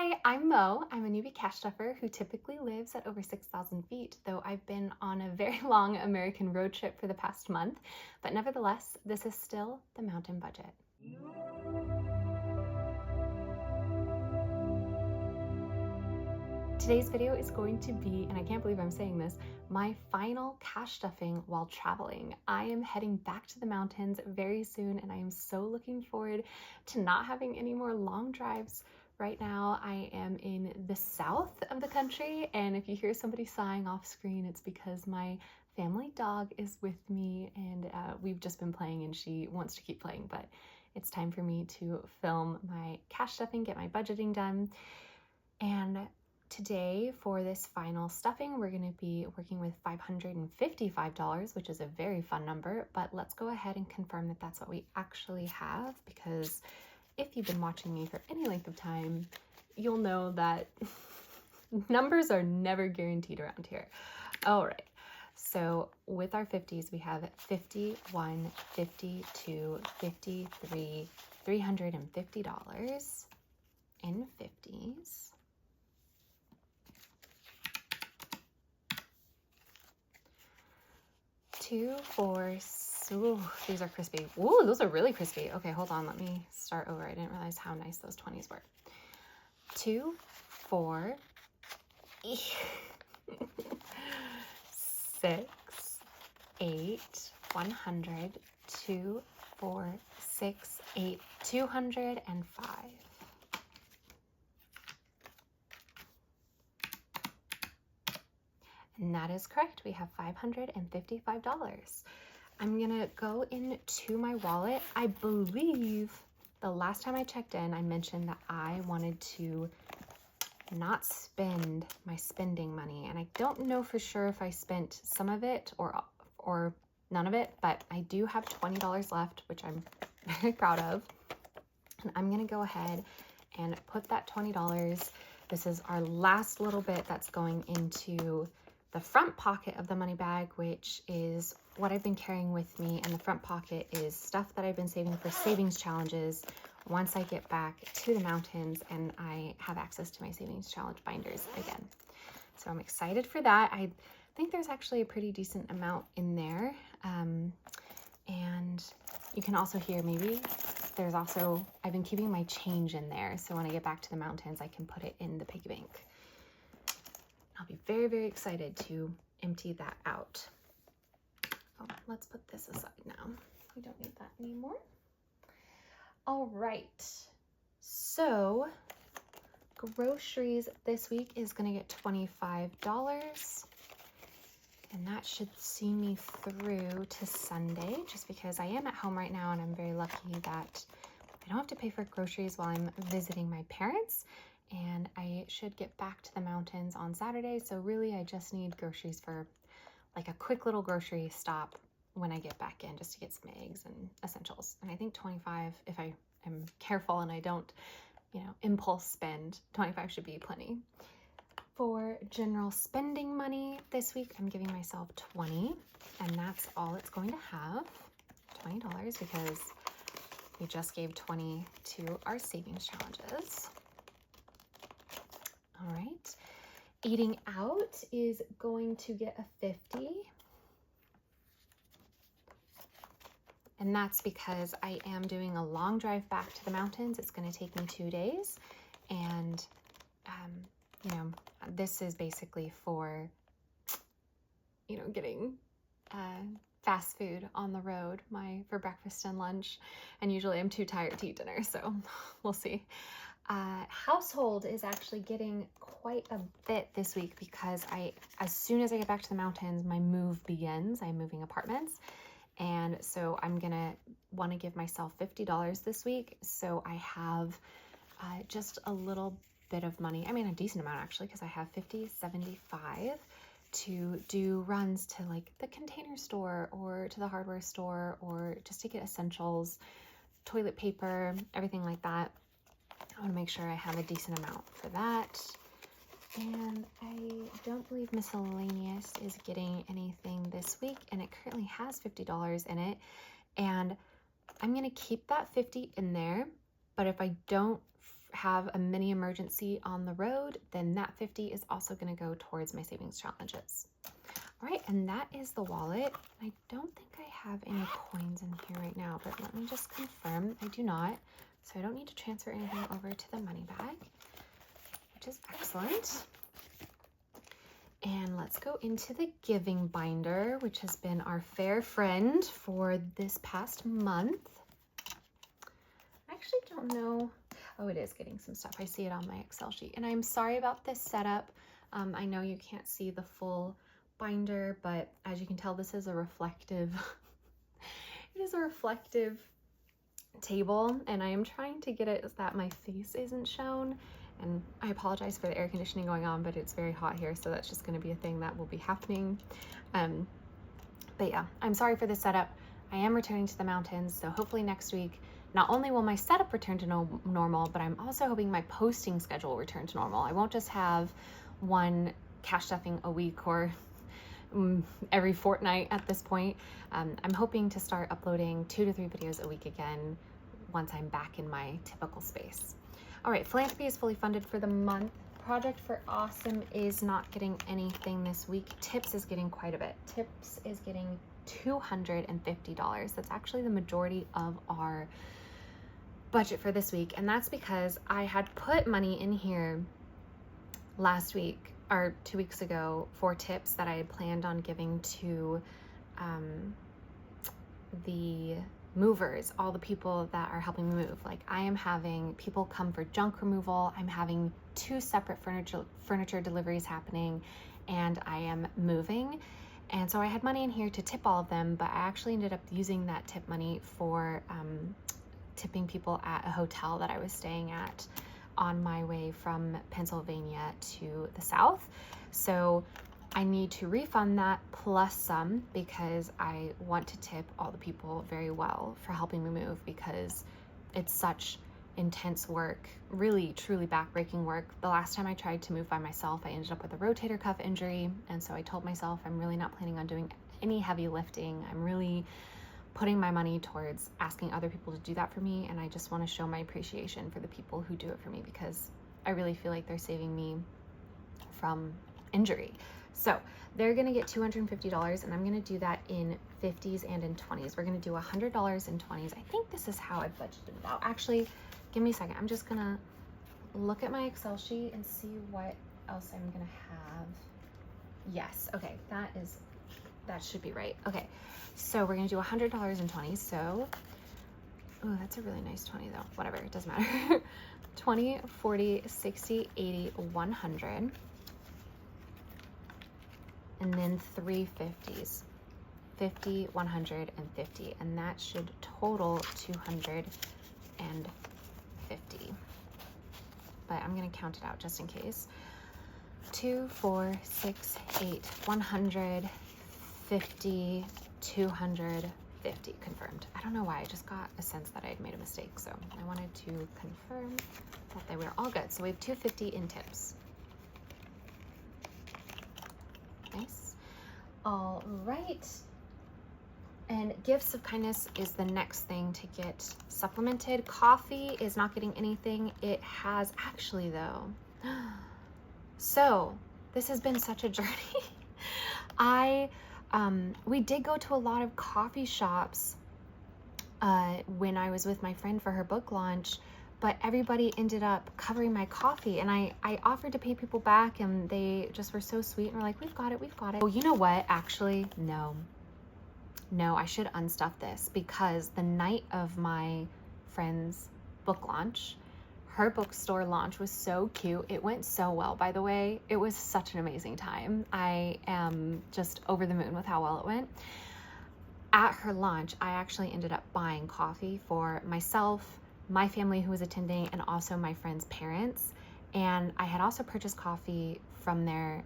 Hi, I'm Mo. I'm a newbie cash stuffer who typically lives at over 6,000 feet, though I've been on a very long American road trip for the past month. But nevertheless, this is still the mountain budget. Today's video is going to be, and I can't believe I'm saying this, my final cash stuffing while traveling. I am heading back to the mountains very soon, and I am so looking forward to not having any more long drives. Right now, I am in the south of the country, and if you hear somebody sighing off screen, it's because my family dog is with me, and we've just been playing, and she wants to keep playing, but it's time for me to film my cash stuffing, get my budgeting done. And today, for this final stuffing, we're going to be working with $555, which is a very fun number, but let's go ahead and confirm that that's what we actually have, because if you've been watching me for any length of time, you'll know that numbers are never guaranteed around here. All right, so with our 50s, we have 51, 52, 53, $350 in 50s. 2, 4, ooh, these are crispy. Ooh, those are really crispy. Okay, hold on, let me start over. I didn't realize how nice those 20s were. 2, 4, 6, 8, 100, 2, 4, 6, 8, 205. And that is correct. We have $555. I'm gonna go into my wallet. I believe the last time I checked in, I mentioned that I wanted to not spend my spending money. And I don't know for sure if I spent some of it or none of it, but I do have $20 left, which I'm very proud of. And I'm gonna go ahead and put that $20. This is our last little bit that's going into the front pocket of the money bag, which is what I've been carrying with me. And the front pocket is stuff that I've been saving for savings challenges once I get back to the mountains and I have access to my savings challenge binders again. So I'm excited for that. I think there's actually a pretty decent amount in there. And you can also hear maybe there's also, I've been keeping my change in there. So when I get back to the mountains, I can put it in the piggy bank. I'll be very, very excited to empty that out. Oh, let's put this aside now. We don't need that anymore. All right. So groceries this week is going to get $25. And that should see me through to Sunday, just because I am at home right now and I'm very lucky that I don't have to pay for groceries while I'm visiting my parents. And I should get back to the mountains on Saturday. So really, I just need groceries for like a quick little grocery stop when I get back in, just to get some eggs and essentials. And I think 25, if I am careful and I don't, impulse spend, 25 should be plenty. For general spending money this week, I'm giving myself 20, and that's all it's going to have, $20, because we just gave 20 to our savings challenges. All right, eating out is going to get a 50. And that's because I am doing a long drive back to the mountains. It's going to take me 2 days. And, this is basically for, getting fast food on the road for breakfast and lunch. And usually I'm too tired to eat dinner, so we'll see. Household is actually getting quite a bit this week because as soon as I get back to the mountains, my move begins. I'm moving apartments. And so I'm gonna want to give myself $50 this week. So I have just a little bit of money. I mean, a decent amount actually, because I have 50, 75 to do runs to like the Container Store or to the hardware store, or just to get essentials, toilet paper, everything like that. I want to make sure I have a decent amount for that. And I don't believe miscellaneous is getting anything this week, and it currently has $50 in it. And I'm going to keep that 50 in there, but if I don't have a mini emergency on the road, then that 50 is also going to go towards my savings challenges. All right, and that is the wallet. I don't think I have any coins in here right now, but let me just confirm. I do not, so I don't need to transfer anything over to the money bag, which is excellent. And let's go into the giving binder, which has been our fair friend for this past month. I actually don't know. Oh, it is getting some stuff. I see it on my Excel sheet. And I'm sorry about this setup. I know you can't see the full binder, but as you can tell, this is a reflective, it is a reflective table, and I am trying to get it so that my face isn't shown. And I apologize for the air conditioning going on, but it's very hot here, so that's just going to be a thing that will be happening. But yeah, I'm sorry for the setup. I am returning to the mountains, so hopefully next week, not only will my setup return to normal, but I'm also hoping my posting schedule will return to normal. I won't just have one cash stuffing a week or every fortnight at this point. I'm hoping to start uploading 2 to 3 videos a week again once I'm back in my typical space. All right, philanthropy is fully funded for the month. Project for Awesome is not getting anything this week. Tips is getting quite a bit. Tips is getting $250. That's actually the majority of our budget for this week, and that's because I had put money in here last week or 2 weeks ago for tips that I had planned on giving to the movers, all the people that are helping me move. Like, I am having people come for junk removal. I'm having 2 separate furniture deliveries happening, and I am moving. And so I had money in here to tip all of them, but I actually ended up using that tip money for tipping people at a hotel that I was staying at on my way from Pennsylvania to the south. So I need to refund that plus some, because I want to tip all the people very well for helping me move, because it's such intense work, really truly backbreaking work. The last time I tried to move by myself, I ended up with a rotator cuff injury, and so I told myself I'm really not planning on doing any heavy lifting. I'm really putting my money towards asking other people to do that for me, and I just want to show my appreciation for the people who do it for me, because I really feel like they're saving me from injury. So they're gonna get $250, and I'm gonna do that in 50s and in 20s. We're gonna do $100 in 20s. I think this is how I budgeted it out. Actually, give me a second. I'm just gonna look at my Excel sheet and see what else I'm gonna have. Yes, okay, that should be right. Okay, so we're gonna do $100 in 20s. So, oh, that's a really nice 20 though. Whatever, it doesn't matter. 20, 40, 60, 80, 100. And then 3 50s, 50, 100, and 50. And that should total 250. But I'm gonna count it out just in case. 2, 4, 6, 8, 150, 250, confirmed. I don't know why, I just got a sense that I had made a mistake. So I wanted to confirm that they were all good. So we have 250 in tips. Nice. All right. And gifts of kindness is the next thing to get supplemented. Coffee is not getting anything. It has actually though. So this has been such a journey. We did go to a lot of coffee shops when I was with my friend for her book launch, but everybody ended up covering my coffee, and I offered to pay people back, and they just were so sweet and were like, we've got it. Oh, you know what? Actually, no, I should unstuff this, because the night of my friend's book launch, her bookstore launch was so cute. It went so well, by the way. It was such an amazing time. I am just over the moon with how well it went. At her launch, I actually ended up buying coffee for myself, my family who was attending, and also my friend's parents. And I had also purchased coffee from there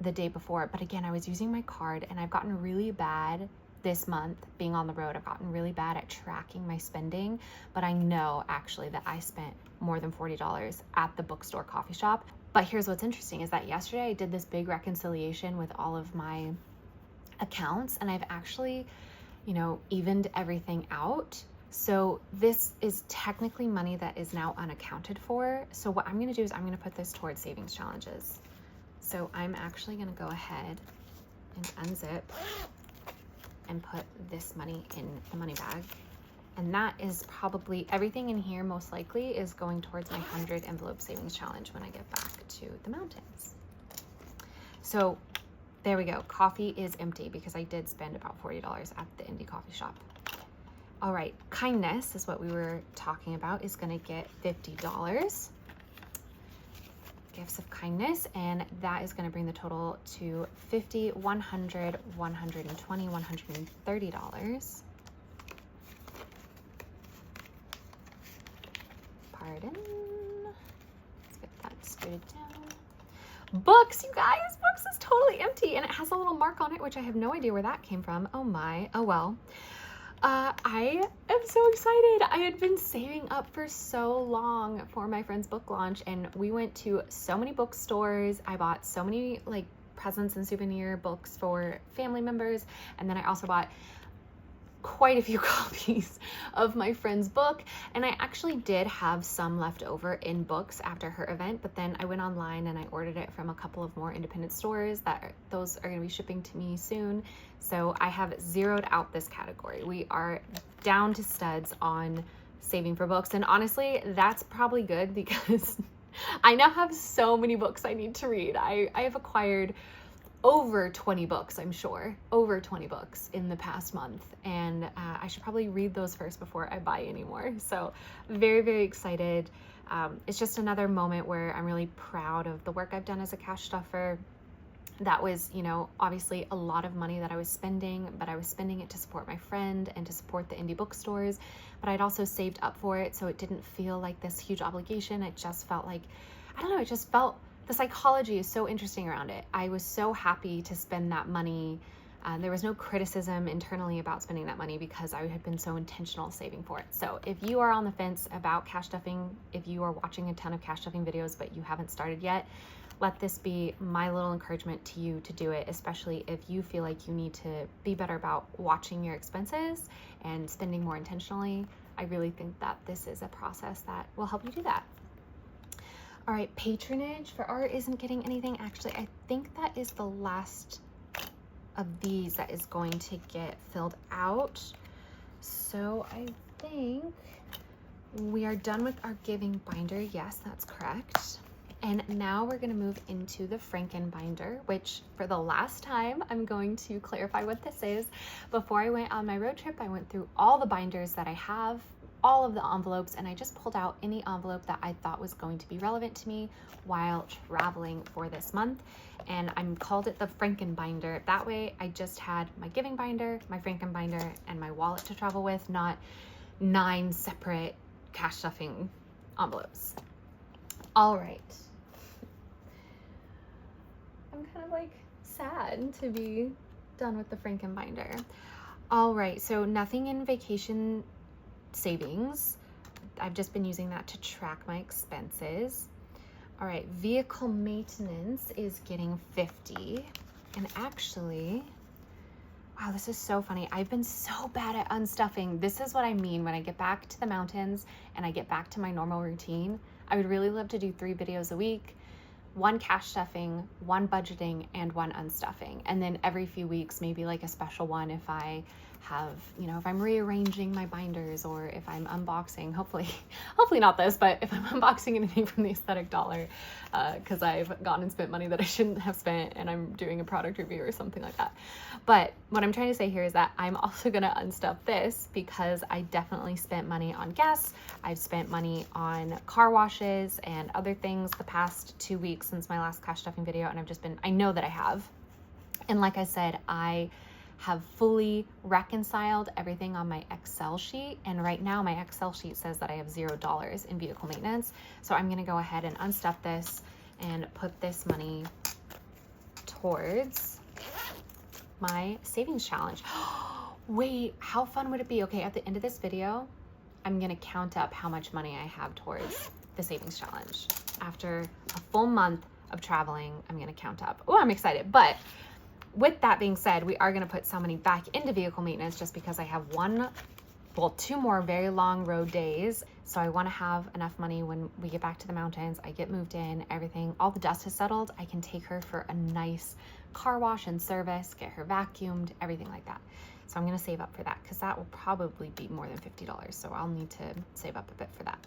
the day before, but again, I was using my card, and I've gotten really bad this month being on the road. I've gotten really bad at tracking my spending, but I know actually that I spent more than $40 at the bookstore coffee shop. But here's what's interesting is that yesterday I did this big reconciliation with all of my accounts, and I've actually, evened everything out. So this is technically money that is now unaccounted for. So what I'm gonna do is I'm gonna put this towards savings challenges. So I'm actually gonna go ahead and unzip and put this money in the money bag. And that is probably, everything in here most likely is going towards my 100 envelope savings challenge when I get back to the mountains. So there we go. Coffee is empty because I did spend about $40 at the indie coffee shop. All right, kindness is what we were talking about, is gonna get $50. Gifts of kindness, and that is gonna bring the total to $50, $100, $120, $130. Pardon. Let's get that scooted down. Books, you guys, books is totally empty, and it has a little mark on it, which I have no idea where that came from. Oh my, oh well. I am so excited. I had been saving up for so long for my friend's book launch, and we went to so many bookstores. I bought so many like presents and souvenir books for family members, and then I also bought quite a few copies of my friend's book, and I actually did have some left over in books after her event, but then I went online and I ordered it from a couple of more independent stores those are going to be shipping to me soon. So I have zeroed out this category. We are down to studs on saving for books, and honestly that's probably good because I now have so many books I need to read. I have acquired over 20 books, I'm sure, over 20 books in the past month. And I should probably read those first before I buy any more. So very, very excited. It's just another moment where I'm really proud of the work I've done as a cash stuffer. That was, you know, obviously a lot of money that I was spending, but I was spending it to support my friend and to support the indie bookstores. But I'd also saved up for it, so it didn't feel like this huge obligation. It just felt like, I don't know, it just felt, the psychology is so interesting around it. I was so happy to spend that money. There was no criticism internally about spending that money because I had been so intentional saving for it. So if you are on the fence about cash stuffing, if you are watching a ton of cash stuffing videos but you haven't started yet, let this be my little encouragement to you to do it, especially if you feel like you need to be better about watching your expenses and spending more intentionally. I really think that this is a process that will help you do that. All right, patronage for art isn't getting anything. Actually, I think that is the last of these that is going to get filled out. So I think we are done with our giving binder. Yes, that's correct. And now we're gonna move into the Franken binder, which for the last time, I'm going to clarify what this is. Before I went on my road trip, I went through all the binders that I have, all of the envelopes, and I just pulled out any envelope that I thought was going to be relevant to me while traveling for this month. And I called it the Franken binder. That way I just had my giving binder, my Franken binder, and my wallet to travel with, not 9 separate cash stuffing envelopes. All right. I'm kind of like sad to be done with the Franken binder. All right, so nothing in vacation savings. I've just been using that to track my expenses. All right, vehicle maintenance is getting 50. And actually, wow, this is so funny. I've been so bad at unstuffing. This is what I mean when I get back to the mountains and I get back to my normal routine. I would really love to do 3 videos a week, 1 cash stuffing, 1 budgeting, and 1 unstuffing. And then every few weeks, maybe like a special one if I have, you know, if I'm rearranging my binders or if I'm unboxing, hopefully not this, but if I'm unboxing anything from the Aesthetic Dollar, because I've gone and spent money that I shouldn't have spent and I'm doing a product review or something like that. But what I'm trying to say here is that I'm also going to unstuff this because I definitely spent money on gas. I've spent money on car washes and other things the past 2 weeks since my last cash stuffing video, and I know that I have. And like I said, I have fully reconciled everything on my Excel sheet, and right now my Excel sheet says that I have $0 in vehicle maintenance. So I'm gonna go ahead and unstuff this and put this money towards my savings challenge. Wait, how fun would it be? Okay, at the end of this video, I'm gonna count up how much money I have towards the savings challenge. After a full month of traveling, I'm gonna count up. Oh, I'm excited. But with that being said, we are gonna put some money back into vehicle maintenance just because I have one well, 2 more very long road days. So I want to have enough money when we get back to the mountains, I get moved in, everything, all the dust has settled. I can take her for a nice car wash and service, get her vacuumed, everything like that. So I'm going to save up for that because that will probably be more than $50. So I'll need to save up a bit for that.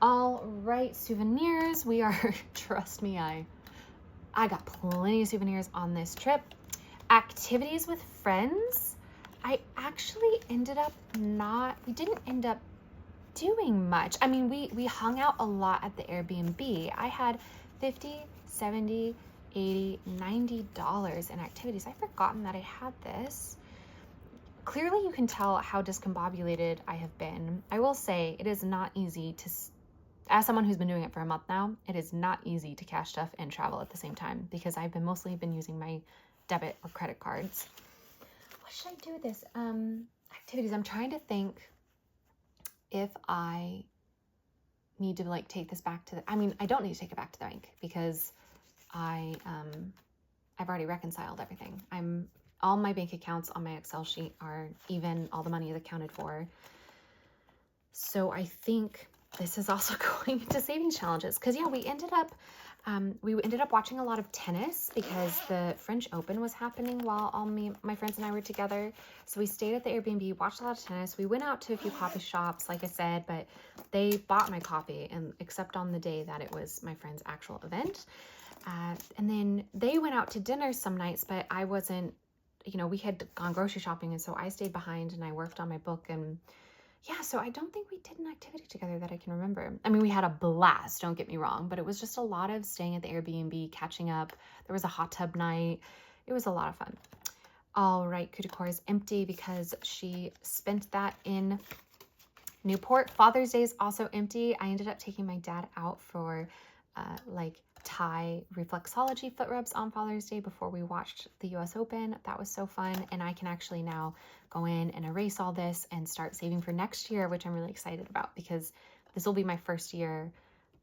All right, souvenirs. We are, trust me, I got plenty of souvenirs on this trip. Activities with friends. I actually ended up we didn't end up doing much. I mean, we hung out a lot at the Airbnb. I had $50, $70, $80, $90 in activities. I've forgotten that I had this. Clearly you can tell how discombobulated I have been. I will say it is not easy to, as someone who's been doing it for a month now, it is not easy to cash stuff and travel at the same time because I've mostly been using my debit or credit cards. What should I do with this? Activities. I'm trying to think if I need to like take this back to the, I mean, I don't need to take it back to the bank because I've already reconciled everything. All my bank accounts on my Excel sheet are even, all the money is accounted for. So I think this is also going into savings challenges because yeah, we ended up watching a lot of tennis because the French Open was happening while all my friends and I were together. So we stayed at the Airbnb, watched a lot of tennis. We went out to a few coffee shops, like I said, but they bought my coffee, and except on the day that it was my friend's actual event. And then they went out to dinner some nights, but I wasn't, we had gone grocery shopping, and so I stayed behind and I worked on my book. And yeah, so I don't think we did an activity together that I can remember. I mean, we had a blast, don't get me wrong, but it was just a lot of staying at the Airbnb, catching up. There was a hot tub night. It was a lot of fun. All right, Coup de Coeur is empty because she spent that in Newport. Father's Day is also empty. I ended up taking my dad out for like Thai reflexology foot rubs on Father's Day before we watched the US Open. That was so fun. And I can actually now go in and erase all this and start saving for next year, which I'm really excited about because this will be my first year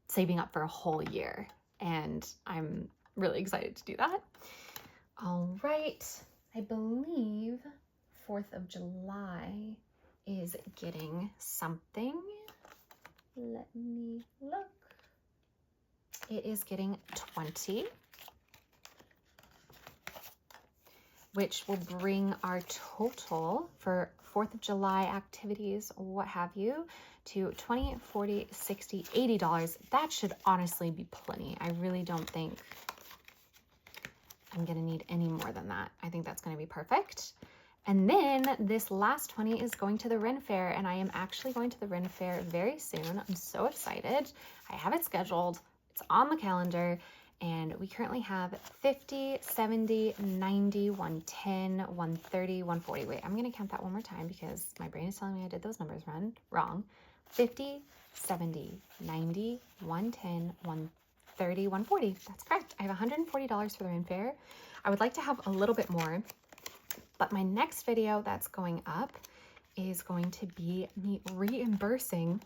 saving up for a whole year. And I'm really excited to do that. All right. I believe 4th of July is getting something. Let me look. It is getting 20, which will bring our total for 4th of July activities, what have you, to $20, $40, $60, $80. That should honestly be plenty. I really don't think I'm going to need any more than that. I think that's going to be perfect. And then this last 20 is going to the Ren Fair, and I am actually going to the Ren Fair very soon. I'm so excited. I have it scheduled. It's on the calendar, and we currently have 50, 70, 90, 110, 130, 140. Wait, I'm going to count that one more time because my brain is telling me I did those numbers wrong. 50, 70, 90, 110, 130, 140. That's correct. I have $140 for the Ren Fair. I would like to have a little bit more, but my next video that's going up is going to be me reimbursing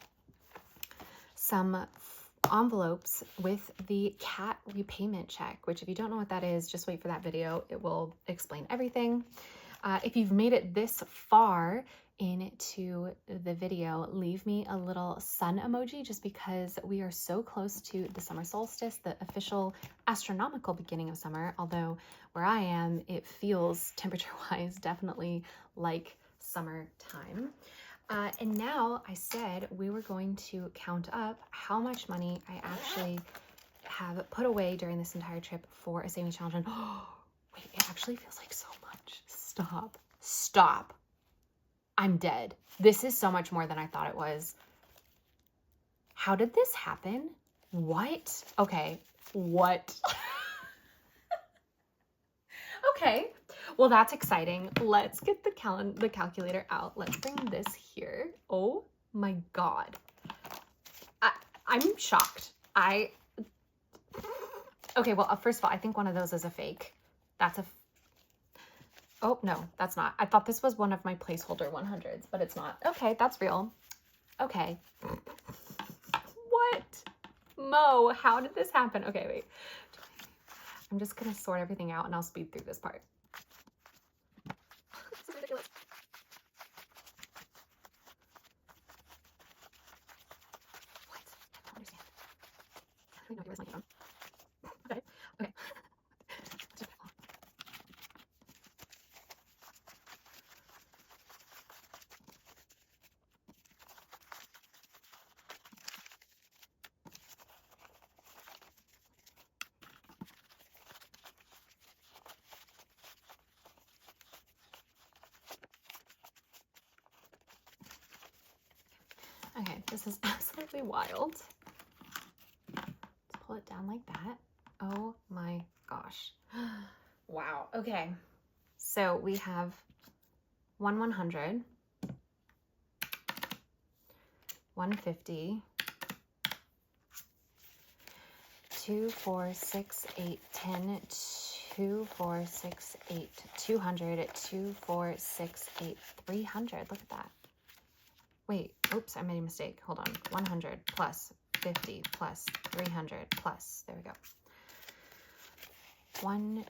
some envelopes with the CAT repayment check, which if you don't know what that is, just wait for that video. It will explain everything. If you've made it this far into the video, leave me a little sun emoji just because we are so close to the summer solstice, the official astronomical beginning of summer, although where I am, it feels temperature-wise definitely like summertime. And now I said we were going to count up how much money I actually have put away during this entire trip for a savings challenge. And wait, it actually feels like so much. Stop. I'm dead. This is so much more than I thought it was. How did this happen? What? Okay, what? Okay. Well, that's exciting. Let's get the calculator out. Let's bring this here. Oh my God. I'm shocked. Okay, well, first of all, I think one of those is a fake. Oh, no, that's not. I thought this was one of my placeholder 100s, but it's not. Okay, that's real. Okay. What? Mo, how did this happen? Okay, wait. I'm just going to sort everything out and I'll speed through this part. This is ridiculous. actually no idea where this money came from. Okay. Okay. Okay, this is absolutely wild. Let's pull it down like that. Oh my gosh. Wow. Okay. So we have 100, 150, 2, 4, 6, 8, 10, 2, 4, 6, 8, 200, 2, 4, 6, 8, 300. Look at that. Wait, oops, I made a mistake. Hold on. 100 plus 50 plus 300 plus. There we go. 1,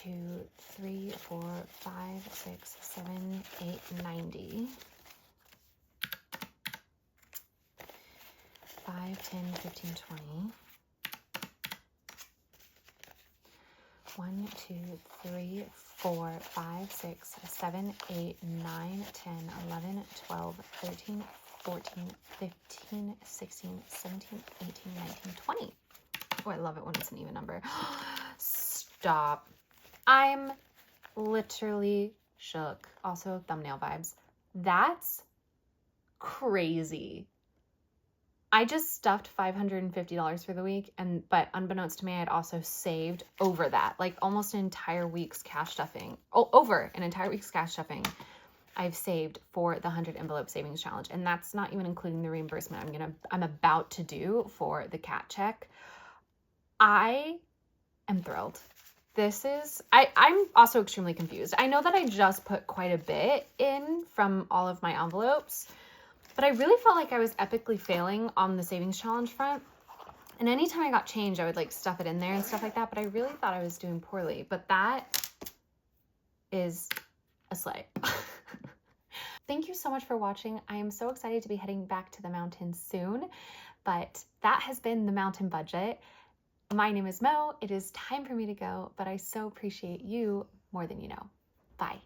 2, 3, 4, 5, 6, 7, 8, 90. 5, 10, 15, 20. 1, 2, 3, 4, 5, 6, 7, 8, 9, 10, 11, 12, 13, 14, 15, 16, 17, 18, 19, 20. Oh, I love it when it's an even number. Stop. I'm literally shook. Also, thumbnail vibes. That's crazy. I just stuffed $550 for the week, but unbeknownst to me, I had also saved over that, like almost an entire week's cash stuffing. Oh, over an entire week's cash stuffing I've saved for the 100 envelope savings challenge. And that's not even including the reimbursement I'm about to do for the cat check. I am thrilled. I'm also extremely confused. I know that I just put quite a bit in from all of my envelopes, but I really felt like I was epically failing on the savings challenge front. And anytime I got change, I would like stuff it in there and stuff like that. But I really thought I was doing poorly. But that is a slay. Thank you so much for watching. I am so excited to be heading back to the mountains soon. But that has been the Mountain Budget. My name is Mo. It is time for me to go, but I so appreciate you more than you know. Bye.